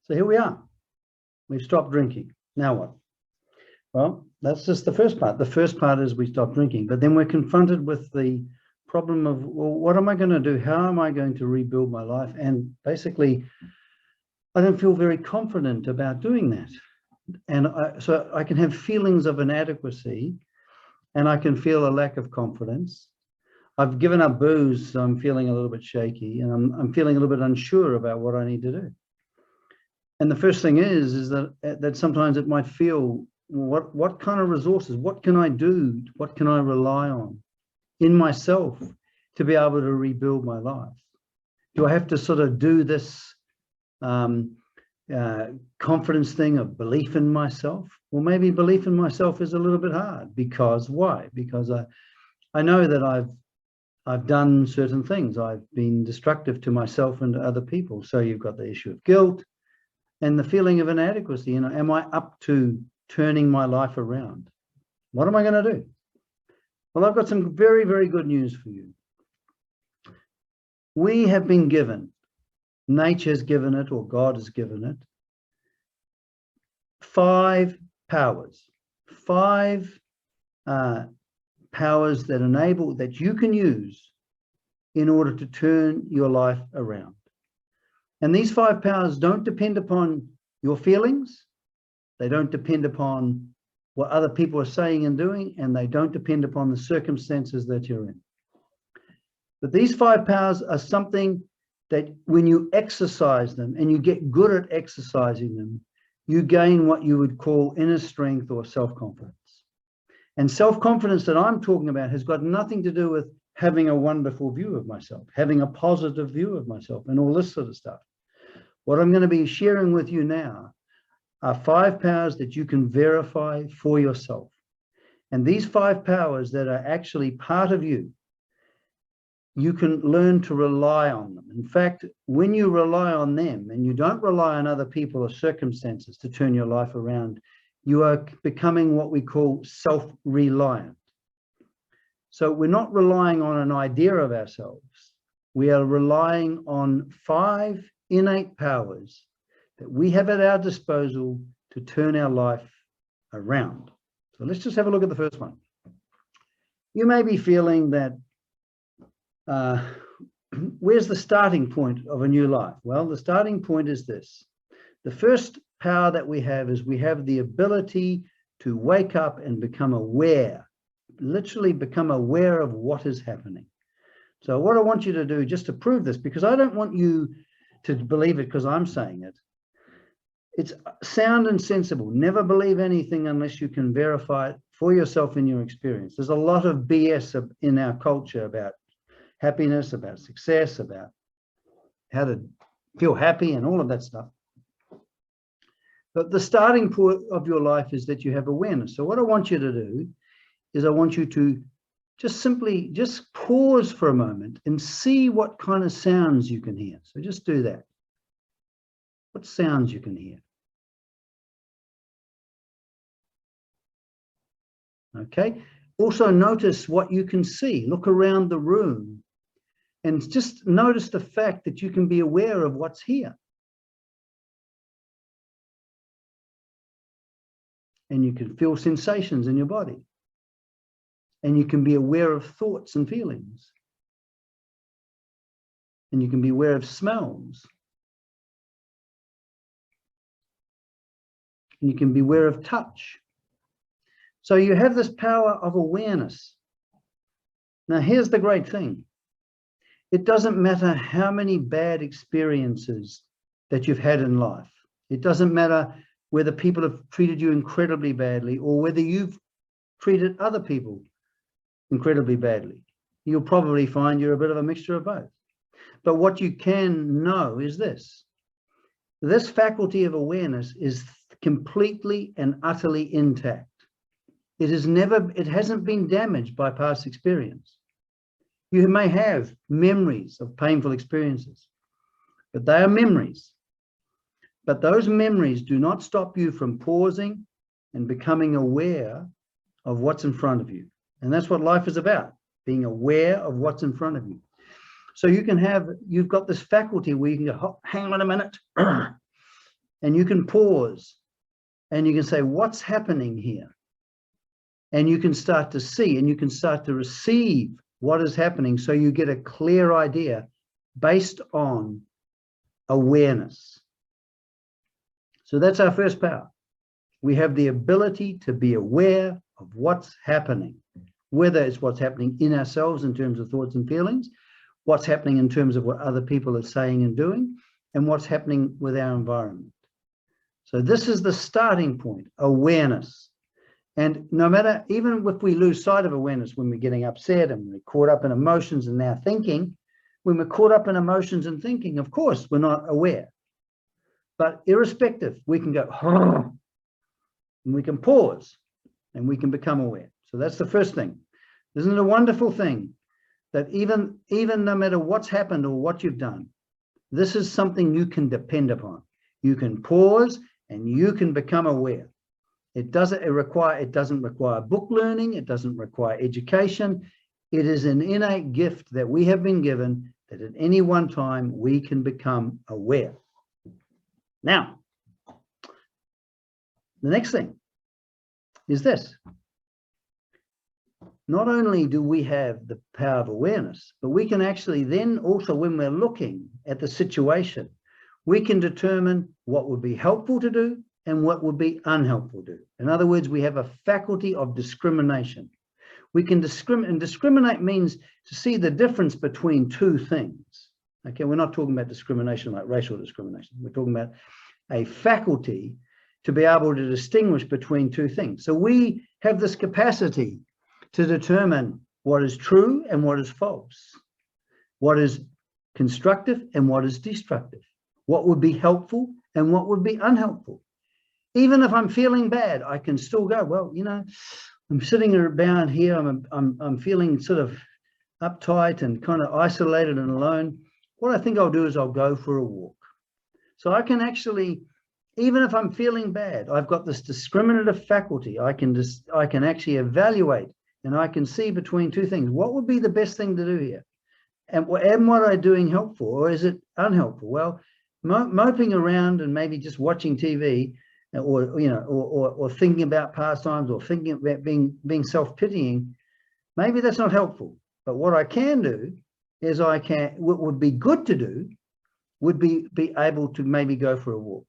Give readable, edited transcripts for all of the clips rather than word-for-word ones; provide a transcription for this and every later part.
So here we are. We've stopped drinking. Now what? Well, that's just the first part. The first part is we stop drinking, but then we're confronted with the problem of, well, what am I going to do? How am I going to rebuild my life? And basically, I don't feel very confident about doing that. And so I can have feelings of inadequacy, and I can feel a lack of confidence. I've given up booze, so I'm feeling a little bit shaky, and I'm feeling a little bit unsure about what I need to do. And the first thing is that sometimes it might feel, what kind of resources, what can I do? What can I rely on in myself to be able to rebuild my life? Do I have to sort of do this confidence thing of belief in myself? Well, maybe belief in myself is a little bit hard. Because why? Because I know that I've done certain things. I've been destructive to myself and to other people. So you've got the issue of guilt and the feeling of inadequacy. You know, am I up to turning my life around? What am I going to do? Well, I've got some very, very good news for you. We have been given, nature has given it, or God has given it, 5 powers, 5 powers that you can use in order to turn your life around. And these 5 powers don't depend upon your feelings. They don't depend upon what other people are saying and doing, and they don't depend upon the circumstances that you're in. But these 5 powers are something that when you exercise them, and you get good at exercising them, you gain what you would call inner strength or self-confidence. And self-confidence that I'm talking about has got nothing to do with having a wonderful view of myself, having a positive view of myself, and all this sort of stuff. What I'm going to be sharing with you now are 5 powers that you can verify for yourself. And these 5 powers that are actually part of you, you can learn to rely on them. In fact, when you rely on them and you don't rely on other people or circumstances to turn your life around, you are becoming what we call self-reliant. So we're not relying on an idea of ourselves. We are relying on 5 innate powers that we have at our disposal to turn our life around. So let's just have a look at the first one. You may be feeling that, where's the starting point of a new life? Well, the starting point is this. The first power that we have is we have the ability to wake up and become aware, literally become aware of what is happening. So what I want you to do, just to prove this, because I don't want you to believe it because I'm saying it. It's sound and sensible. Never believe anything unless you can verify it for yourself in your experience. There's a lot of BS in our culture about happiness, about success, about how to feel happy and all of that stuff. But the starting point of your life is that you have awareness. So what I want you to do is I want you to just pause for a moment and see what kind of sounds you can hear. So just do that. What sounds you can hear. Okay. Also notice what you can see. Look around the room and just notice the fact that you can be aware of what's here. And you can feel sensations in your body. And you can be aware of thoughts and feelings. And you can be aware of smells. And you can be aware of touch. So you have this power of awareness. Now, here's the great thing. It doesn't matter how many bad experiences that you've had in life. It doesn't matter whether people have treated you incredibly badly or whether you've treated other people incredibly badly. You'll probably find you're a bit of a mixture of both. But what you can know is this. This faculty of awareness is completely and utterly intact. It hasn't been damaged by past experience. You may have memories of painful experiences, but they are memories. But those memories do not stop you from pausing and becoming aware of what's in front of you. And that's what life is about, being aware of what's in front of you. So you've got this faculty where you can go, hang on a minute. And you can pause and you can say, what's happening here? And you can start to see and you can start to receive what is happening, so you get a clear idea based on awareness. So that's our first power. We have the ability to be aware of what's happening, whether it's what's happening in ourselves in terms of thoughts and feelings, what's happening in terms of what other people are saying and doing, and what's happening with our environment. So this is the starting point, awareness. And no matter, even if we lose sight of awareness when we're getting upset and we're caught up in emotions and now thinking, when we're caught up in emotions and thinking, of course, we're not aware. But irrespective, we can go, and we can pause and we can become aware. So that's the first thing. Isn't it a wonderful thing that even no matter what's happened or what you've done, this is something you can depend upon. You can pause and you can become aware. It doesn't require book learning. It doesn't require education. It is an innate gift that we have been given, that at any one time we can become aware. Now, the next thing is this. Not only do we have the power of awareness, but we can actually then also, when we're looking at the situation, we can determine what would be helpful to do and what would be unhelpful to do. In other words, we have a faculty of discrimination. We can discriminate, and discriminate means to see the difference between two things. Okay, we're not talking about discrimination like racial discrimination. We're talking about a faculty to be able to distinguish between two things. So we have this capacity to determine what is true and what is false, what is constructive and what is destructive, what would be helpful and what would be unhelpful. Even if I'm feeling bad, I can still go, well, you know, I'm sitting around here, I'm feeling sort of uptight and kind of isolated and alone. What I think I'll do is I'll go for a walk. So I can actually, even if I'm feeling bad, I've got this discriminative faculty. I can actually evaluate and I can see between two things. What would be the best thing to do here? And am what I'm doing helpful or is it unhelpful? Well, moping around and maybe just watching TV, or you know, or thinking about pastimes, or thinking about being self-pitying, maybe that's not helpful. But what I can do is what would be good to do would be able to maybe go for a walk.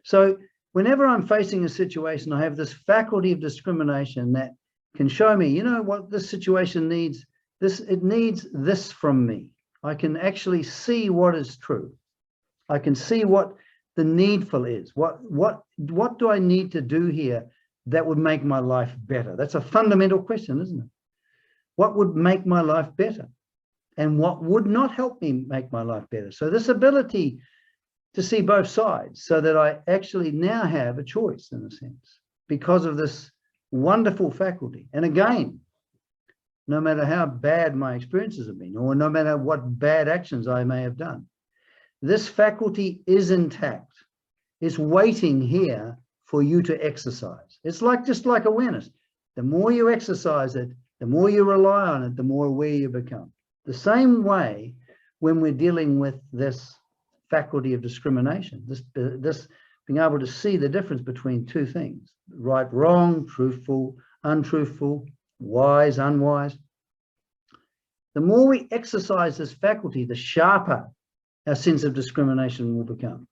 So whenever I'm facing a situation, I have this faculty of discrimination that can show me, you know what, this situation needs this, it needs this from me. I can actually see what is true. I can see what the needful is. What do I need to do here that would make my life better? That's a fundamental question, isn't it? What would make my life better? And what would not help me make my life better? So this ability to see both sides, so that I actually now have a choice in a sense, because of this wonderful faculty. And again, no matter how bad my experiences have been, or no matter what bad actions I may have done, this faculty is intact. It's waiting here for you to exercise. It's like, just like awareness. The more you exercise it, the more you rely on it, the more aware you become. The same way when we're dealing with this faculty of discrimination, this being able to see the difference between two things, right, wrong, truthful, untruthful, wise, unwise. The more we exercise this faculty, the sharper our sense of discrimination will become.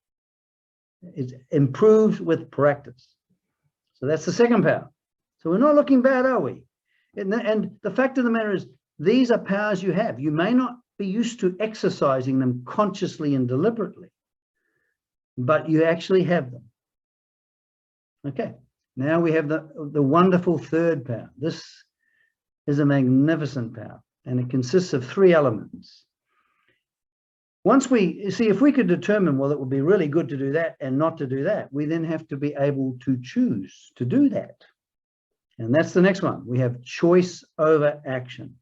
It's improved with practice. So that's the second power. So we're not looking bad, are we? And the fact of the matter is, these are powers you have. You may not be used to exercising them consciously and deliberately, but you actually have them. Okay, now we have the wonderful third power. This is a magnificent power, and it consists of three elements. Once we see, if we could determine, well, it would be really good to do that and not to do that, we then have to be able to choose to do that. And that's the next one. We have choice over action.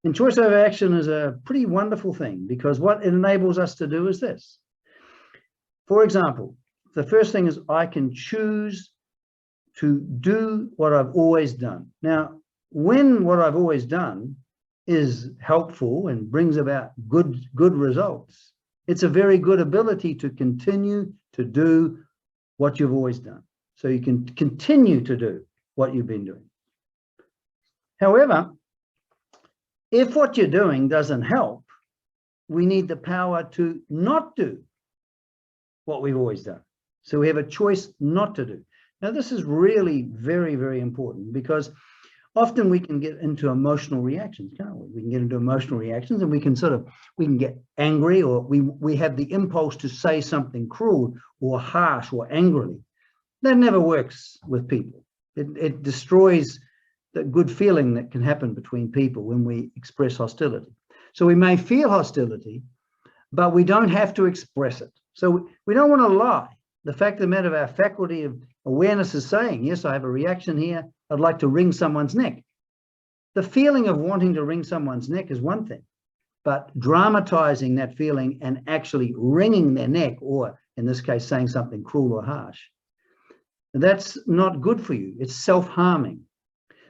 And choice over action is a pretty wonderful thing, because what it enables us to do is this. For example, the first thing is I can choose to do what I've always done. Now, when what I've always done is helpful and brings about good results, It's a very good ability to continue to do what you've always done. So you can continue to do what you've been doing. However, if what you're doing doesn't help, we need the power to not do what we've always done. So we have a choice not to do. Now, this is really very, very important, because often we can get into emotional reactions, can't we? We can get into emotional reactions, and we can get angry, or we have the impulse to say something cruel or harsh or angrily. That never works with people. It destroys the good feeling that can happen between people when we express hostility. So we may feel hostility, but we don't have to express it. So we don't want to lie. The fact of the matter, our faculty of awareness is saying, yes, I have a reaction here. I'd like to wring someone's neck. The feeling of wanting to wring someone's neck is one thing, but dramatizing that feeling and actually wringing their neck, or in this case, saying something cruel or harsh, that's not good for you. It's self-harming.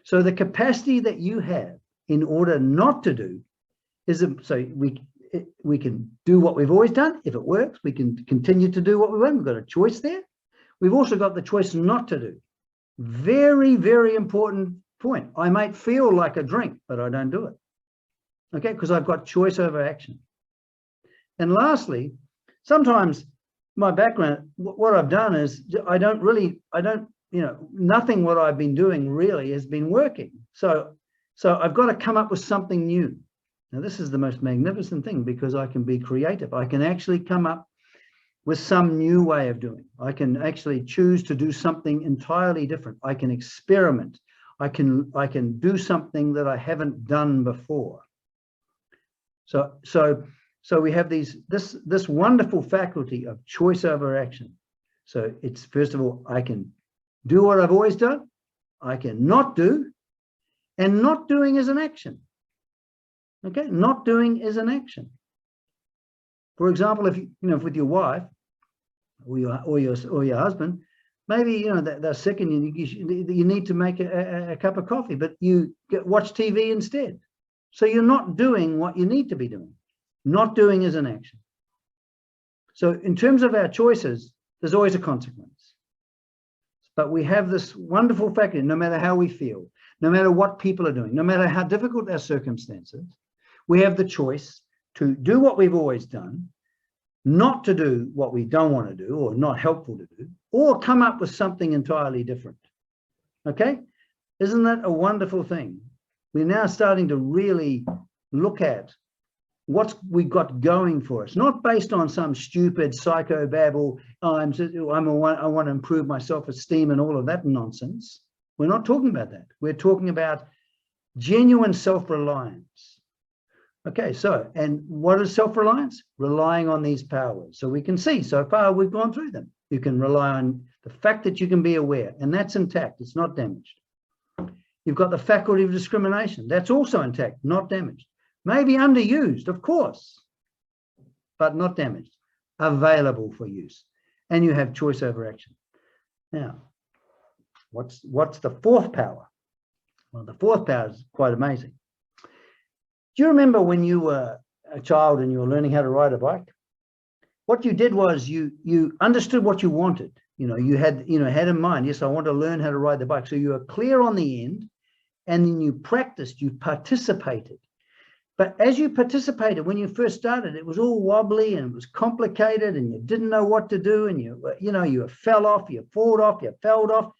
So the capacity that you have in order not to do is, so we can do what we've always done. If it works, we can continue to do what we want. We've got a choice there. We've also got the choice not to do. Very, very important point. I might feel like a drink, but I don't do it. Okay, because I've got choice over action. And lastly, sometimes my background, what I've done is nothing what I've been doing really has been working. So I've got to come up with something new. Now, this is the most magnificent thing, because I can be creative. I can actually come up with some new way of doing. I can actually choose to do something entirely different. I can experiment. I can do something that I haven't done before. So we have this wonderful faculty of choice over action. So it's, first of all, I can do what I've always done. I can not do, and not doing is an action. Okay, not doing is an action. For example, if if with your wife or your husband, maybe they're sick and you need to make a cup of coffee, but you watch TV instead. So you're not doing what you need to be doing. Not doing is an action. So in terms of our choices, there's always a consequence. But we have this wonderful faculty, no matter how we feel, no matter what people are doing, no matter how difficult our circumstances, we have the choice to do what we've always done, not to do what we don't want to do or not helpful to do, or come up with something entirely different. Okay? Isn't that a wonderful thing? We're now starting to really look at what we got going for us, not based on some stupid psychobabble, I want to improve my self-esteem and all of that nonsense. We're not talking about that. We're talking about genuine self-reliance. Okay, so, and what is self-reliance? Relying on these powers. So we can see, so far we've gone through them. You can rely on the fact that you can be aware, and that's intact, it's not damaged. You've got the faculty of discrimination. That's also intact, not damaged. Maybe underused, of course, but not damaged. Available for use. And you have choice over action. Now, what's the fourth power? Well, the fourth power is quite amazing. Do you remember when you were a child and you were learning how to ride a bike? What you did was you understood what you wanted. You had in mind, yes, I want to learn how to ride the bike. So you were clear on the end, and then you practiced, you participated. But as you participated, when you first started, it was all wobbly and it was complicated and you didn't know what to do, and you fell off, you fell off.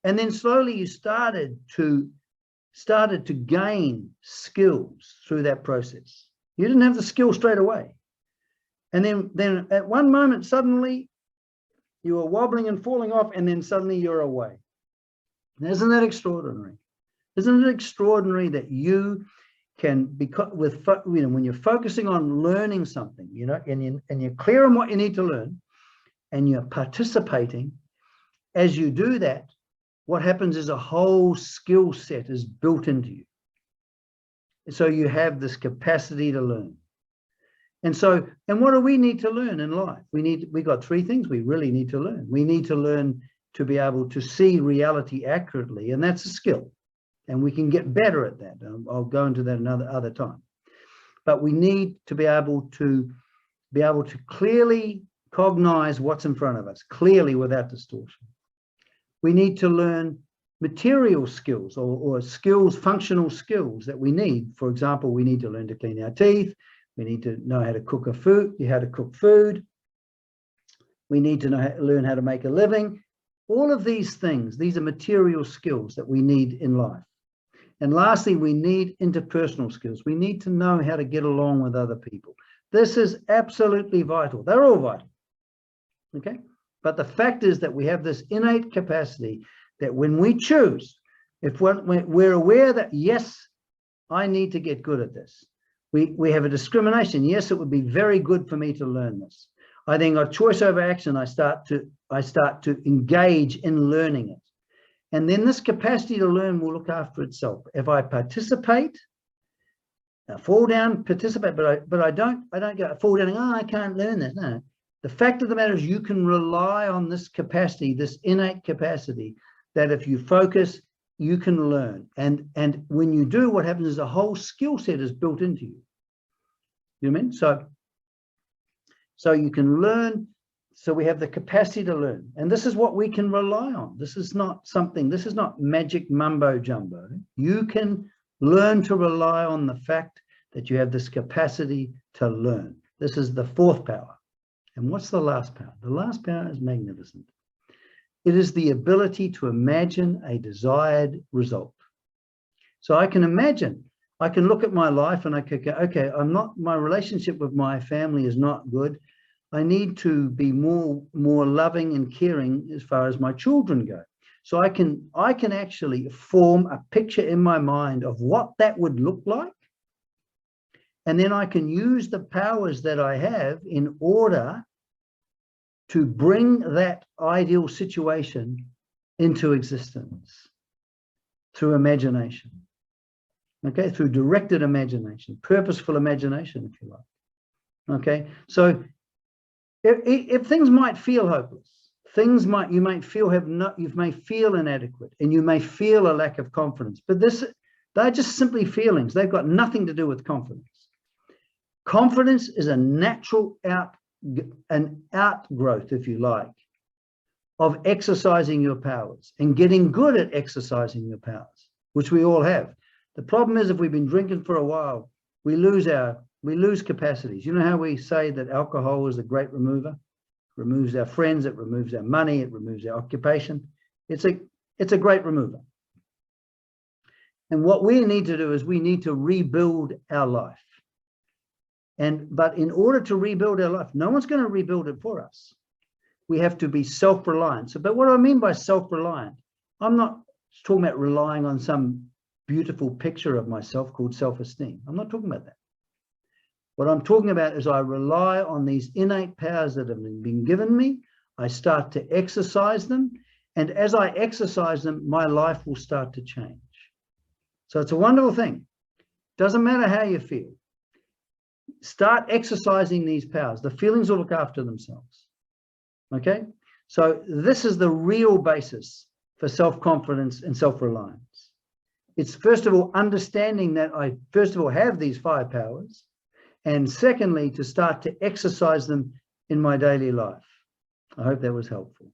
And then slowly you started to gain skills through that process. You didn't have the skill straight away. And then at one moment, suddenly you were wobbling and falling off, and then suddenly you're away. And isn't that extraordinary? Isn't it extraordinary that you can be when you're focusing on learning something, and you're clear on what you need to learn, and you're participating, as you do that, what happens is a whole skill set is built into you. So you have this capacity to learn. And what do we need to learn in life? We got three things we really need to learn. We need to learn to be able to see reality accurately, and that's a skill. And we can get better at that. I'll go into that another time. But we need to be able to be able to clearly cognize what's in front of us, clearly without distortion. We need to learn material skills or skills, functional skills that we need. For example, we need to learn to clean our teeth. We need to know how to cook food. We need to learn how to make a living. All of these things, these are material skills that we need in life. And lastly, we need interpersonal skills. We need to know how to get along with other people. This is absolutely vital. They're all vital. Okay? But the fact is that we have this innate capacity that when we choose, if we're aware that, yes, I need to get good at this. We have a discrimination. Yes, it would be very good for me to learn this. I then got choice over action. I start to engage in learning it. And then this capacity to learn will look after itself. If I participate, I fall down, participate, but I don't go fall down and, oh, I can't learn this. No. The fact of the matter is you can rely on this capacity, this innate capacity, that if you focus, you can learn. And when you do, what happens is a whole skill set is built into you. You know what I mean? So you can learn. So we have the capacity to learn. And this is what we can rely on. This is not magic mumbo jumbo. You can learn to rely on the fact that you have this capacity to learn. This is the fourth power. And what's the last power? The last power is magnificent. It is the ability to imagine a desired result. So I can imagine, I can look at my life and I could go, okay, my relationship with my family is not good. I need to be more loving and caring as far as my children go. So I can actually form a picture in my mind of what that would look like. And then I can use the powers that I have in order to bring that ideal situation into existence through imagination. Okay, through directed imagination, purposeful imagination, if you like. Okay, so if things might feel hopeless, you may feel inadequate, and you may feel a lack of confidence, but they're just simply feelings. They've got nothing to do with confidence. Confidence is a natural outgrowth, if you like, of exercising your powers and getting good at exercising your powers, which we all have. The problem is, if we've been drinking for a while, we lose capacities. You know how we say that alcohol is a great remover? It removes our friends, it removes our money, it removes our occupation. It's a great remover. And what we need to do is we need to rebuild our life. But in order to rebuild our life, no one's going to rebuild it for us. We have to be self-reliant. But what do I mean by self-reliant? I'm not talking about relying on some beautiful picture of myself called self-esteem. I'm not talking about that. What I'm talking about is I rely on these innate powers that have been given me. I start to exercise them. And as I exercise them, my life will start to change. So it's a wonderful thing. Doesn't matter how you feel. Start exercising these powers. The feelings will look after themselves. Okay? So this is the real basis for self-confidence and self-reliance. It's first of all understanding that I first of all have these 5 powers, and secondly to start to exercise them in my daily life. I hope that was helpful.